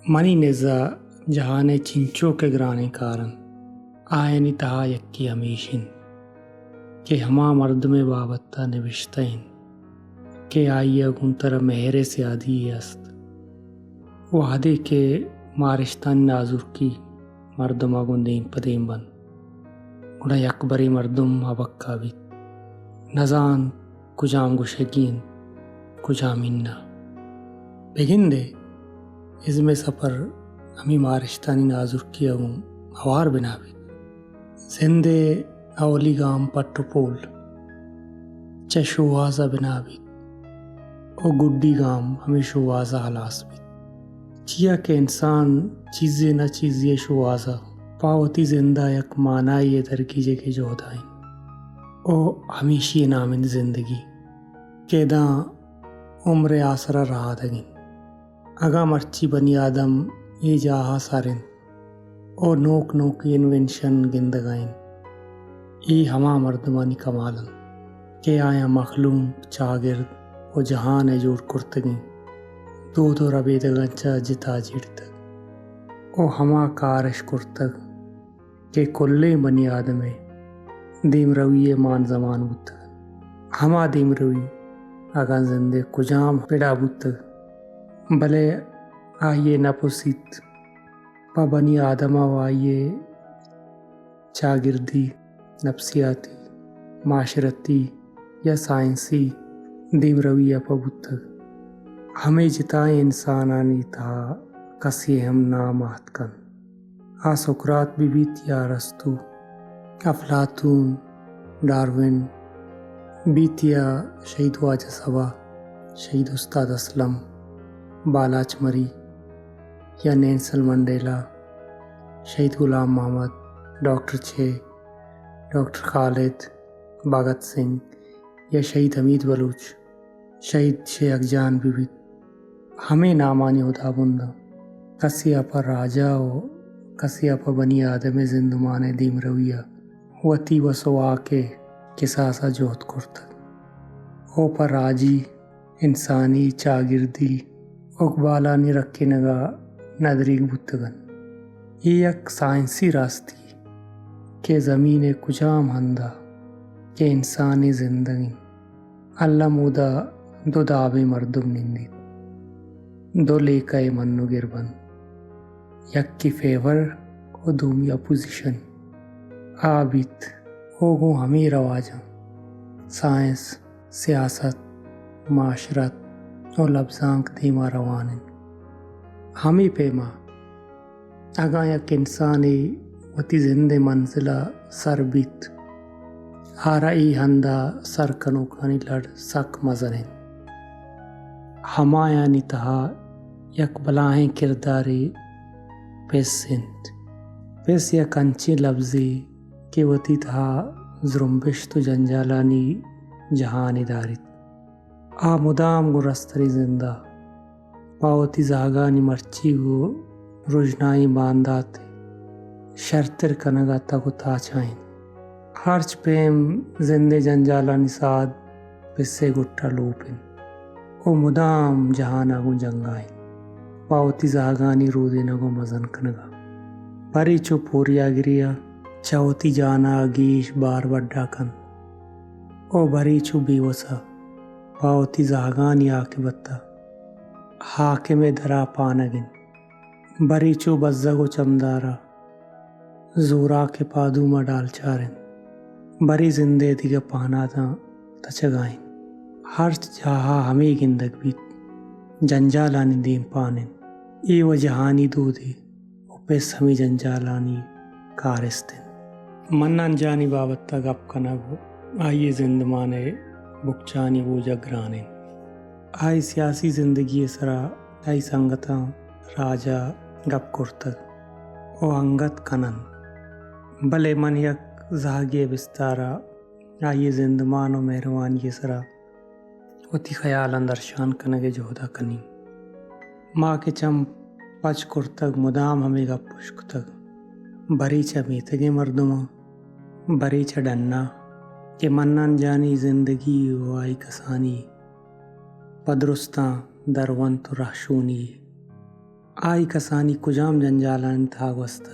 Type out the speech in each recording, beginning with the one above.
money निज़ा जहाने चिंचो के ग्राने कारण आयनी तहा यक्की हमीशिन के हमा मर्द में बाबत्ता निविश्तइन के आइया गुंतर मेहरे से आदि अस्त वादे के मारिश्तान नाजुर की मर्दमा गुंदीन पदेम बन उड़ा यकबरी मर्दुम अबक्का भी नजान कुजाम गुशगीन कुजामिन्ना बेगिन दे इसमें सफ़र हमी मारिश्तानी नाजुर की अगुम हवार बिना भी जिंदे अवली गाम पट्टुपोल चशुवाजा बिना भी ओ गुड्डी गाम हमी शुवाजा हलास भी चिया के इंसान चीज़ें न चीज़ें शुवाजा पावती जिंदा यक माना ये दरकीजे के जोदाइन ओ हमीशी नामिन जिंदगी केदा उम्र आसरा रहा दगिन अगा मर्ची बनी आदम ये जाहा सारिन ओ नोक नोक इन्वेंशन गिंदगाइन ये हमा मर्दमानी कमालन के आया मखलूम चागिर्द ओ जहान है जोड़ कुर्तगी दो दो रबे दगंचा जिता जिड़तक ओ हमा कारश कुर्तक के कुल्ले बनी आदमे दीम रविये मान जमान बुतक हमा दीम रवि अगा जिंदे कुजाम पिड़ा बुतक भले आइए नपुसित पा बनी आदमा वाइये चागिर्दी नफ्सियाती माशरती या साइंसी दीम रविया पबुतक हमें जिताए इंसानानी था कसी हम नामात कन आ सुकरात बीबीत या रस्तु अफलातून डार्विन बीतिया शहीद वाज सवा शहीद उस्ताद असलम बालाच मरी या नेल्सन मंडेला शहीद गुलाम मोहम्मद डॉक्टर छे डॉक्टर खालिद भगत सिंह या शहीद हमीद बलूच शहीद छे अगजान बीबी हमें नामानी होता बुंदा कसिया पर राजा हो कसिया पर बनी आदम जिंदुमाने दीम रविया वती वसवा के किसासा जोत कुर्तक ओ पर राजी इंसानी चागिर्दी उकबालानी रखे नगा नदरीग बुतगन ये एक साइंसी रास्ती के ज़मीन कुजाम हंदा के इंसानी जिंदगी अल्लाह मुदा दो दाबे मर्दुम निंदी दो लेकाए मन्नु गिरबन यक की फेवर को दूमी अपोजिशन आबित होगो हमें रवाजा साइंस सियासत माशरत और लफ्जांक धीमा रवान हमी पेमा अगा यक इंसानी वती जिंदे मंजिला सरबित हारा ई हंदा सर कनोकानी लड़ सक मजरें हमाया नितहा यक बलाहें किरदारी पेसिंत पेस या कंची लफ्जी के वती था जुरुम्बिश तो जंजालानी जहानी दारित आ मुदाम गुरस्तरी जिंदा पावती जागानी मर्ची गो रुजनाई बांदाते शर्तर कनगा तक ताचाइन हर्च प्रेम जिंदे जंजाला निसाद पिस्से गुट्टा लोपिन ओ मुदाम जहाना गो जंगाइन पावती जागानी रोदे नगो मजन कनगा बरी चो पोरिया गिरिया चौथी जाना गीश बार बड्डा कन ओ बरी चो बेवसा पावती जागानी आके बत्ता हाके में धरा पानगिन बरी चो बज्जा गो चमदारा जोरा के पादू में डाल चारें बरी जिंदे दिगा पाना था तचगाइन हर जहा हमें गिंदक भी जंजालानी दीम पाने ये वो जहानी दूधी उपेस हमें जंजालानी कारस्ते मन्नन जानी बाबत्ता गप कनगो आइए जिंदमाने बुकचानी वो जगराने आई सियासी जिंदगी सरा आई संगता राजा गप कुर्तक ओ अंगत कनन भले मन यक जागे बिस्तारा आइए जिंदमान और मेहरवान ये सरा उती ख्याल अंदर शान कनगे जोदा कनी माँ के चम पच कुर्तक मुदाम हमें गप पुष्कतक बरी च मीतगे मर्दुमा बरी च डन्ना के मन्नन जानी जिंदगी वो आई कसानी पदरुस्ता दरवंत राशूनी आई कसानी कुजाम जंजालान था वस्त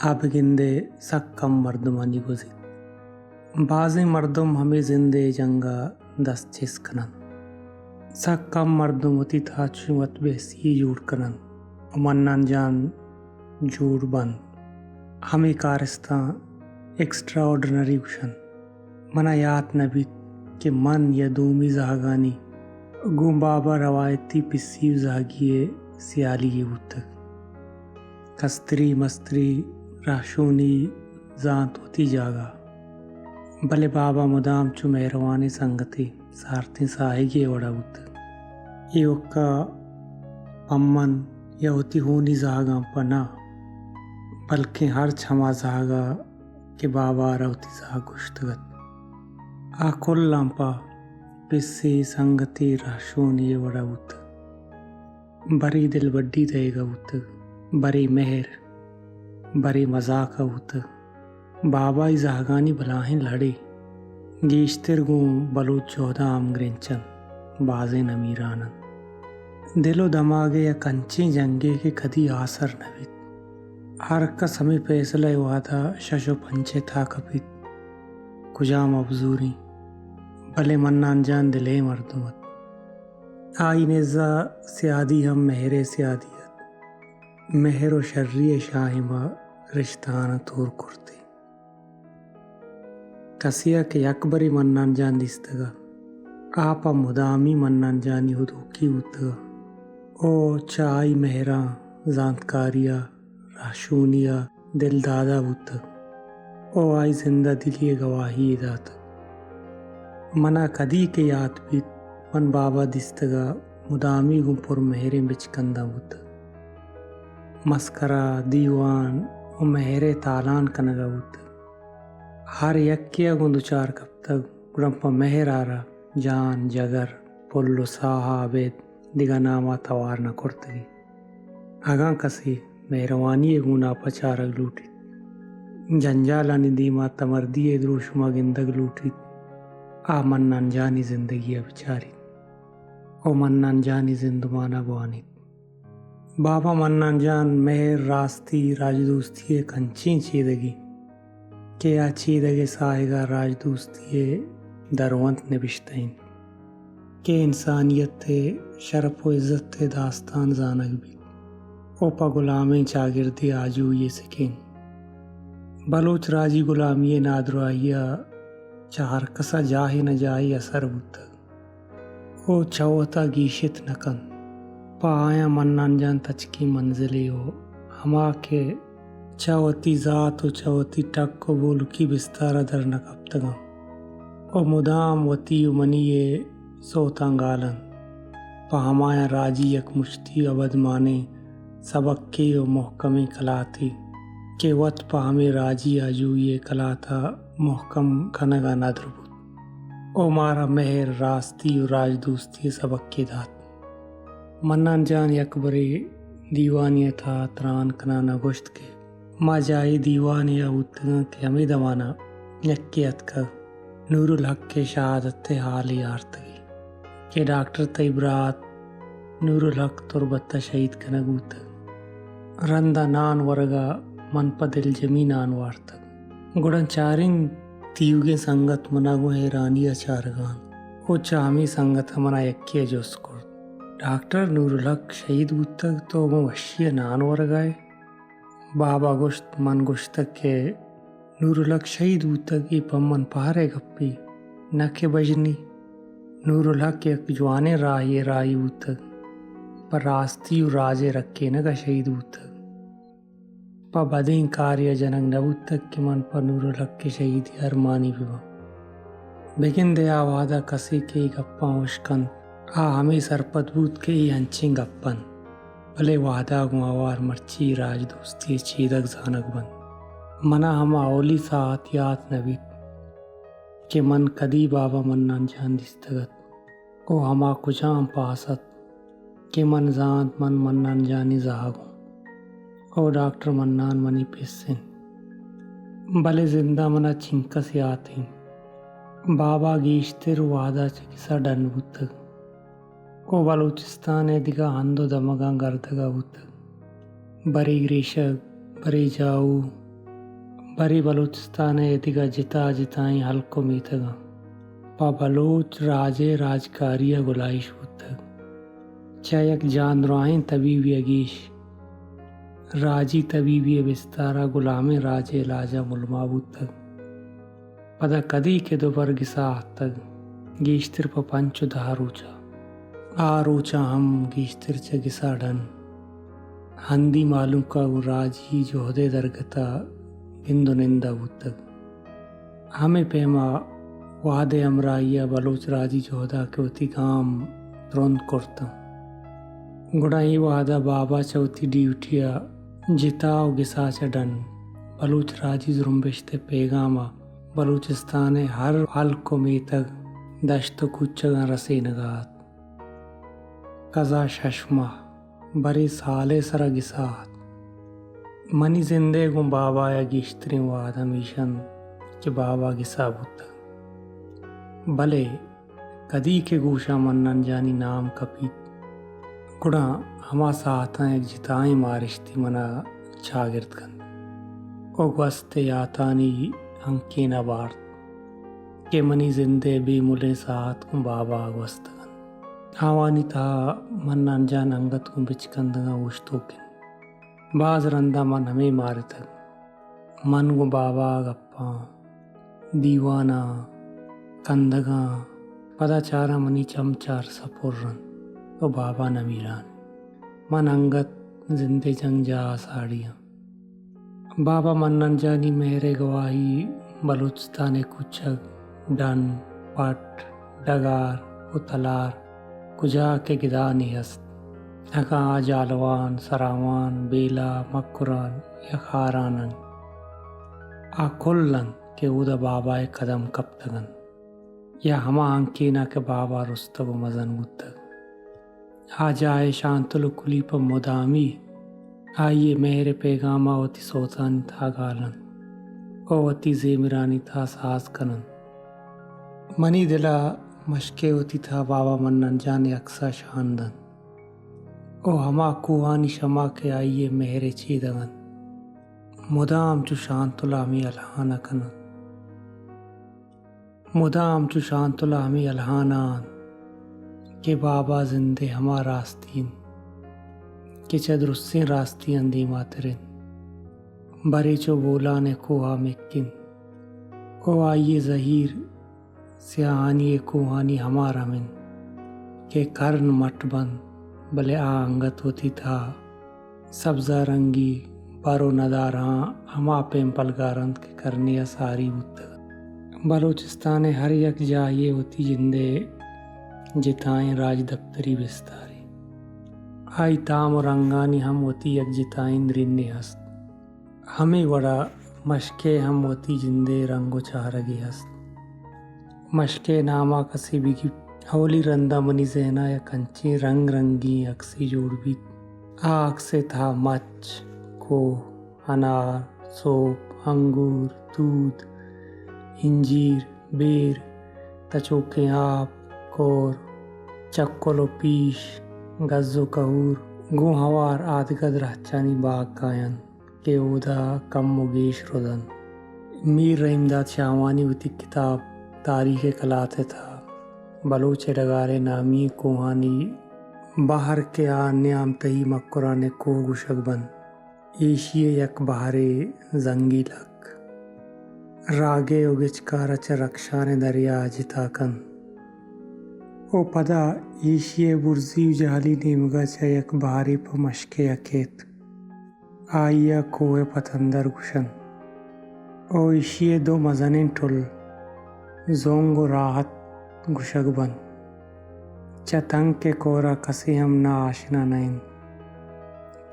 आप गिंदे सक्कम मर्दमानी गुजित बाज़े मर्दम हमें जिंदे जंगा दस चिस कनन सक्कम मर्दम होती था चुमत बेसी जूड़ कनन मन्नन जान जूड़ बंद हमें कारस्ता एक्स्ट्रा ऑर्डिनरी उशन मना याद नबी के मन या दूमी जहागानी गुम बाबा रवायती पिस्सी जागिए सियाली उत्तक कस्तरी मस्तरी राशूनी जात होती जागा भले बाबा मुदाम चु मेहरवानी संगति सारती साहिगे वड़ा उत्तक ये ओक्का अम्मन या होती होनी जागा पना बल्कि हर क्षमा जागा के बाबा रवती जा गुश्तगत आकुल लंपा पिस्सी संगति राशून ये वड़ा उत बरी दिल बड्डी देगा उत बरी मेहर बरी मजाक उत बाबा ई जहागानी बलाहिन लड़ी गीश्तिर गूं बलूच चौदह आम ग्रेंचन बाजे नमीरानन दिलो दमागे या कंची जंगे के कदी आसर नवित हर का समी फैसला वादा शशो पंचे था कपित कुजाम अबजूरी भले मन्नान जान दिले मर्दमत आई नेज़ा सियादी हम मेहरे सियादियत मेहर व शर्री शाहिमा रिश्तान तोर कुर्ती कसिया के अकबरी मन्नान जान दिस्तगा आपा मुदामी मन्नान जानी हुदूकी उतगा ओ चाई मेहरा जानकारिया राशूनिया दिल दादा बुतक ओ आई जिंदा दिलिए गवाही दात मना कदी के याद भी मन बाबा दिस्तगा मुदामी गुपुर मेहरे बिचकंदा बुत मस्करा दीवान ओ मेहरे तालान कनगा बुत हर यक्किया गुंदुचार कब तक गुड़म्पा मेहर आरा जान जगर पुल्लो साहा आबेद दिगा नामा तवार न कुर्तगी आगा कसी मेहरवानी गुना पचारग लूटी जंजालानी दीमा तमर्दिए द्रोशुमा गिंदग लूटी आ मन्नान जानी जिंदगी अबिचारी ओ मन्नान जानी जिंदुमाना बुआनी बाबा मन्नान जान मेहर रास्ती राजदोस्ती कंची चीदगी के आ चीदगे साहेगा राजदोस्ती दरवंत निबिश्तइन के इंसानियत थे शरफ व इज़्ज़त थे दास्तान जानक भी ओपा गुलामी चागिर्दी आजू ये सिकें बलोच राजी गुलामी नादराइया चार कसा जाहि न जाई असर बुत ओ चौता गीशित नकन पाया मन्नान जान तचकी मंजिले हो हमा के चौती जात ओ चौती टक को बोल की बिस्तारा दर न कब तगा ओ मुदाम वती मनिए सोतांगालन पा हमाया राजी यक मुश्ती अबद माने सबक के ओ मोहकमी कलाती के वत पा हमें राजी आजू ये कलाता मोहकम कनगा नदरबुत ओ मारा मेहर रास्ती और राजदोस्ती सबक के दात मन्नान जान यकबरे दीवानिया था त्रान कनाना गुश्त के माँ जाए दीवानिया उतना के हमें दमाना यक्कियत का नूरुल हक के शहादत हाल यारतगी के डॉक्टर तैबरात नूरुल हक तुरबत्ता शहीद कनगूत रंदा नान वर्गा मन पदिल जमीनान वार्तक गुड़न चारिंग तीयुगे संगत मनागो है रानिया चारगान ओ चामी संगत हमारा यक्किया जोस्कोर डॉक्टर नूरुल हक शहीद उतक तो वो वशिया नान वर्गाए बाबा गुश्त मन गुश्तक के नूरुल हक शहीद उतक ई पम्मन पहारे गप्पी न के बजनी नूरुल हक एक जवाने राही उतक पर रास्ती राजे रखे न का शहीद उतक पा बदीन कार्य जनक नबूत तक के मन पर नूरुल हक के शहीद अरमानी विवा बेगिन दया वादा कसी के गप्पा उश्कन आ हमें सरपतबूत के ही हंचिंग गप्पन भले वादा गुआवार मर्ची राज दोस्ती चीदक जानक बन मना हमा ओली साथ याद नबीत के मन कदी बाबा मन्नान जान दिस्तगत ओ हमा कुजाम पासत के मन जात मन मन्नान जानी जागो ओ डॉक्टर मन्नान मनी पेसिन भले जिंदा मना चिंकस यातिन बाबा गीश्तिर वादा चिकित्सा डन बुतक ओ बलूचिस्तान दिगा हंदो दमगा गर्दगा बुत बरी ग्रीशक बरी जाऊ बरी बलूचिस्तान दिगा जिता जिताई हल्को मीतगा पा बलूच राजे राजकारिया गुलाइश बुत चयक जान रोआइन तबीबी अगीश राजी तबीबी बिस्तारा गुलामे राजे लाजा मुलमा बुत पदा कदी के दोबर गिसा तक गीश्तिर प पंचु धारूचा आरूचा हम गीश्तिर च गिसा डन हंदी मालूम का राजी जोहदे दरगता बिंदु निंदा बुतक हमें पेमा वादे अमराइया बलोच राजी जोहदा के उती काम तुरंत करता गुड़ाई वादा बाबा चौथी ड्यूटिया जिताओ गिसा च डन बलूच राजी जुरुम्बिश्ते पैगामा बलूचिस्तान हर हल्को में तक दश्त कुचगा रसे नगात कजा शशमा बरी साले सरा गिसात मनी जिंदे गु बाबा या गिश्तरी वाद हमीशन के बाबा गिसा बुता भले कदी के गोशा मन्नन जानी नाम कपी गुड़ा हमा साथा एक जिताई मारिश्ती मना छागिरत कन ओ गस्ते यातानी अंके न बार्त के मनी जिंदे बेमुले साथ को बाबा गस्तगन हावानी था मन अनजान अंगत को बिचकंदगा उश्तोकिन बाज रंदा मन हमें मारे तक मन को बाबा गप्पा दीवाना कंदगा पदाचारा मनी चमचार सपुरन तो बाबा नमीरान मन अंगत जिंदे जंग जा साड़ियाँ बाबा मन्नन जानी मेरे गवाही बलूचिस्तान कुचक डन पट डगार उतलार कुजा के गिदानी हस्त हका जालवान सरावान बेला मक्कुरान यखारानन आकुल्लन के उदा बाबा कदम कब तगन या हमा अंकीना के बाबा रुस्तब मजन गुत्तग आ जाए शांतुल कुली पर मुदामी आइए मेरे पैगामा वती सोतानी था गालन ओ वती जेमिरानी था सास कनन मनी दिला मशके होती था बाबा मन्नन जाने अक्सा शानदन ओ हमा कुहानी शमा के आइए मेहरे चीदगन मुदाम चु शांतुलामी अलहाना कनन मुदाम चु शांतुलामी अलहानान के बाबा जिंदे हमा रास्तीन के चदरुस्सी रास्ती अंदी मातरिन बरे चो बोला ने कोहा मिक्किन ओ आइए जहीर सियाहानी कोहानी हमारा मिन के कर्न मटबन भले आ अंगत होती था सब्जा रंगी बारो नदारा हमा पेम पलगारंत के करने सारी बुत बलूचिस्तान हर यक जाइए होती जिंदे जिताएं राज दफ्तरी विस्तारी आई ताम रंगानी हम होती यक जिताएं रिन्ने हस्त हमें वड़ा मशके हम होती जिंदे रंगो चारगी हस्त मशके नामा कसी बिगी हौली रंदा मनी जहना या कंची रंग रंगी अक्सी जोड़ भी आग से था मच को अनार सोप अंगूर दूध इंजीर बेर तचोके आप कोर चक्कोलो पीश गज्जो कहूर गो हवार आदगद रहचानी बाग कायन के उदा कम मुगेश रुदन मीर रहीमदाद शाहवानी उती किताब तारीख कलाते था बलूच डगारे नामी कोहानी बाहर के आन्याम तही मक्कुराने को गुशकबन एशिये यक बहारे जंगी लक रागे उगिचकार च रक्षाने दरिया जिताकन ओ पदा एशिये बुर्जी जहाली नेमगा च यक बहारे प मशके अकेत आइया कोए पतंदर गुशन ओ एशिये दो मजनिन टुल जोंगो राहत गुशकबन चतंग के कोरा कसी हम ना आशना नैन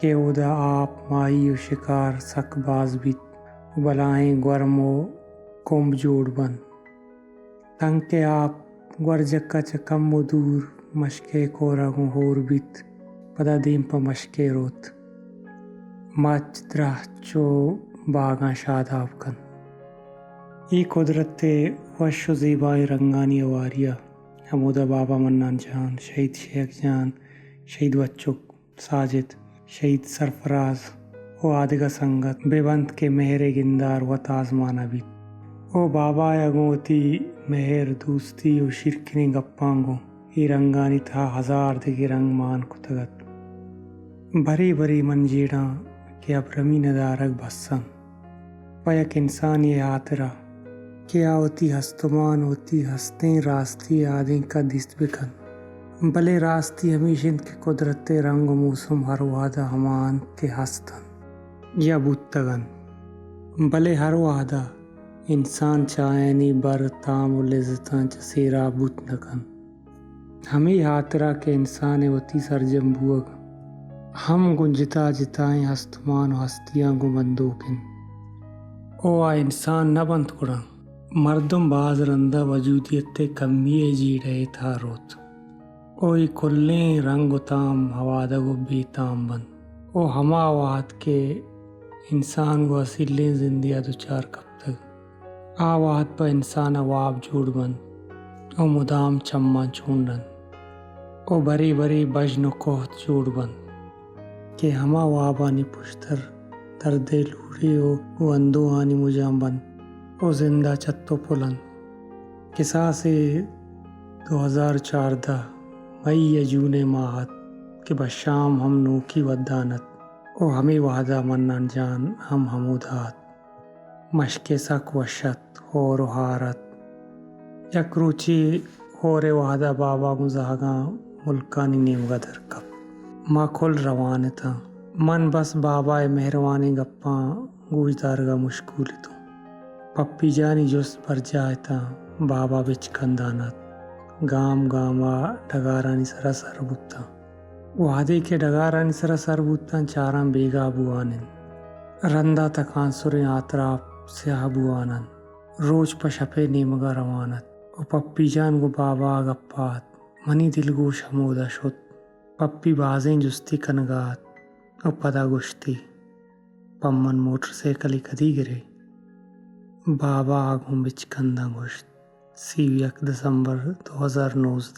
के उदा आप माई शिकार सकबाज भी बलाएं ग्वरमो कोम्ब जोड़ बन तंग के आप ग्वरजक्का चकम दूर मशके कोरा गु होर बित पदा दीम प मशके रोत मच द्राह चो बागा शादाब कन ई कुदरत वशो ज़ीबाई रंगानी वारिया हमूदा बाबा मन्नान जान, शहीद शेख जान, शहीद बच्चों साजिद, शहीद सरफराज ओ आदिगा संगत बेबंत के मेहरे गिंदार व ताजमान अभी ओ बाबा यगोती मेहर दूस्ती ओ शिरकिनी गप्पांगो ई रंगानी था हजार दिगे रंग मान कुतगत भरी भरी मंजीड़ा के अब रमी नदारक भस्सन पयक इंसान ये आतरा क्या होती हस्तमान होती हंसते रास्ती आदि का दिस्त बिखन भले रास्ती हमेशा के कुदरते रंग मौसम हर वादा हमान के हस्तन या बुतगन भले हर वादा इंसान चायनी बर ताम लिज़्ज़तां चसेरा बुत नकन हमें हातरा के इंसान वती सरजम बुअग हम गुंजता जिताएं हस्तमान हस्तियां गुमंदोकिन ओ आ इंसान न बंत कुड़ा मर्दम बाज रंदा वजूदियत कमिए जी रहे था रोत ओई कुल्ले रंग ताम हवादा गो बेताम बन ओ हमावात के इंसान को असिले जिंदिया दुचार कब तक आवात पर इंसान अवाब जोड़ बन ओ मुदाम चम्मा चूंडन ओ बरी बरी बजन कोहत जोड़ बन के हमा वाबानी पुश्तर दर्दे लूड़े ओ अंदो आनी मुजाम बन ओ जिंदा चत्तो पुलन किसा से 2014 मई या जूने माहत के बशाम हम नोकी वदानत ओ हमें वादा मन्नान जान हम हमूदात मशके सक वशत और हारत यकरूची होरे वादा बाबा गुजागा मुल्कानी नेमगा दरकब माँ खुल रवान था मन बस बाबा मेहरवानी गप्पा गूजदारगा मुश्कुल तो पप्पी जानी जुस पर जाए था बाबा बिच खंदानत गाम गामा डगारानी सरा सरबुत्ता वादे के डगारानी सरा सरबुत्ता चारां बेगा बुआनिन रंदा तकान सुरे आतराप से बुआनन रोज पशपे नेमगा रवानत ओ पप्पी जान गो बाबा गप्पात मनी दिलगोश हमोदा शुत पप्पी बाजें जुस्ती कनगात ओ पदा गुश्ती पम्मन मोटरसाइकिल कदी गिरे बाबा आगों बिच कंदा गोश्त 1 दिसंबर 2019